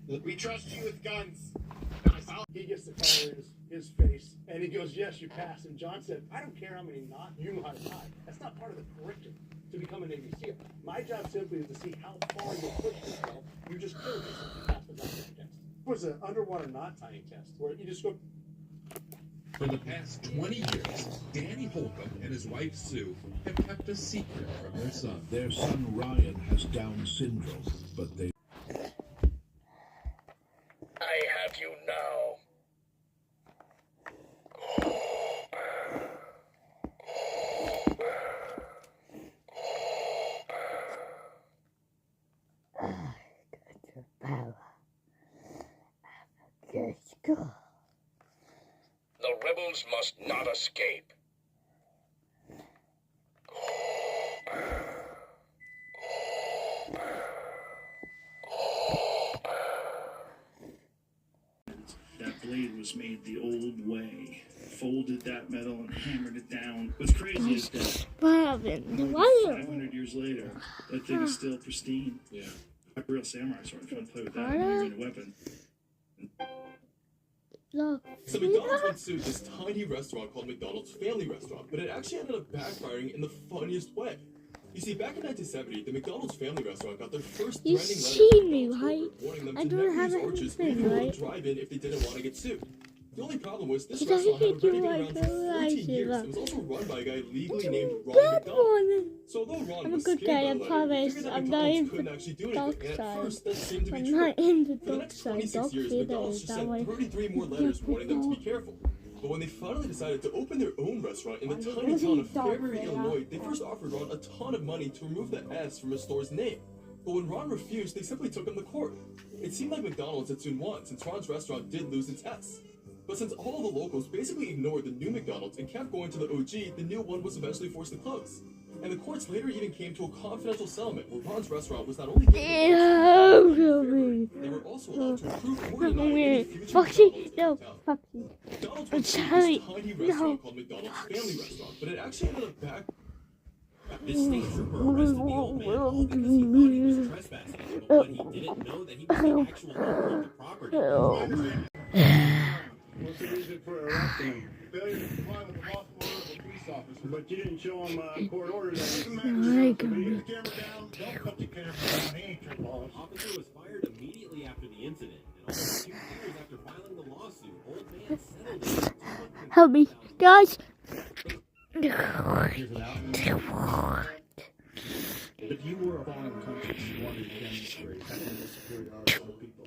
We trust you with guns. He gets the color in his face, and he goes, yes, you passed. And John said, I don't care how many knots you know how to tie. That's not part of the curriculum to become a Navy SEAL. My job simply is to see how far you push yourself. You just killed yourself. You passed the knot tying test. It was an underwater knot tying test where you just go. For the past 20 years, Danny Holcomb and his wife Sue have kept a secret from their son. Their son Ryan has Down syndrome, but they... I have you now. The rebels must not escape. That blade was made the old way. Folded that metal and hammered it down. What's crazy is that What happened? more than 500 years later, that thing is still pristine. Yeah. A real samurai sword. If you want to play with that, you're using a weapon. Look. So McDonald's went sued this tiny restaurant called McDonald's Family Restaurant, but it actually ended up backfiring in the funniest way. You see, back in 1970, the McDonald's Family Restaurant got their first You threatening see letter me, from right? McDonald's warning them I to don't never have use anything, orchards or even right? drive-in if they didn't want to get sued. The only problem was this It doesn't restaurant had make you already been like around for 14 years. realize It was also run by a guy legally It's named a Ron good McDonald. one. So although Ron I'm a was good scared guy, I by the letter, he promise. figured that I'm McDonald's not in couldn't the actually do dark anything, and at side. first that seemed to be I'm true. not in the For the dark next side. 26 Don't years, say McDonald's that just that way. sent 33 more letters warning them to be careful. But when they finally decided to open their own restaurant in the tiny town of Fairbury, Illinois, they first offered Ron a ton of money to remove the S from his store's name. But when Ron refused, they simply took him to court. It seemed like McDonald's had soon won, since Ron's restaurant did lose its S. But since all the locals basically ignored the new McDonald's and kept going to the OG, the new one was eventually forced to close. And the courts later even came to a confidential settlement where Ron's restaurant was not only given they were also allowed to improve or deny any future Foxy, McDonald's no, in town. Foxy. McDonald's I'm was sorry. this tiny restaurant called McDonald's Family Restaurant, but it actually ended up back. This state trooper arrested the old man all because he thought he was trespassing, but he didn't know that he was the actual owner of the property. What's the reason for arresting him? Failure to comply with the lawful order of a police officer. But you didn't show him court orders. Put the camera down. Don't put the camera down. He ain't your boss. Officer was fired immediately after the incident, and almost 2 years after filing the lawsuit, old man settled it. Help me, guys. If you were a foreign country, you wanted to demonstrate superiority to the people.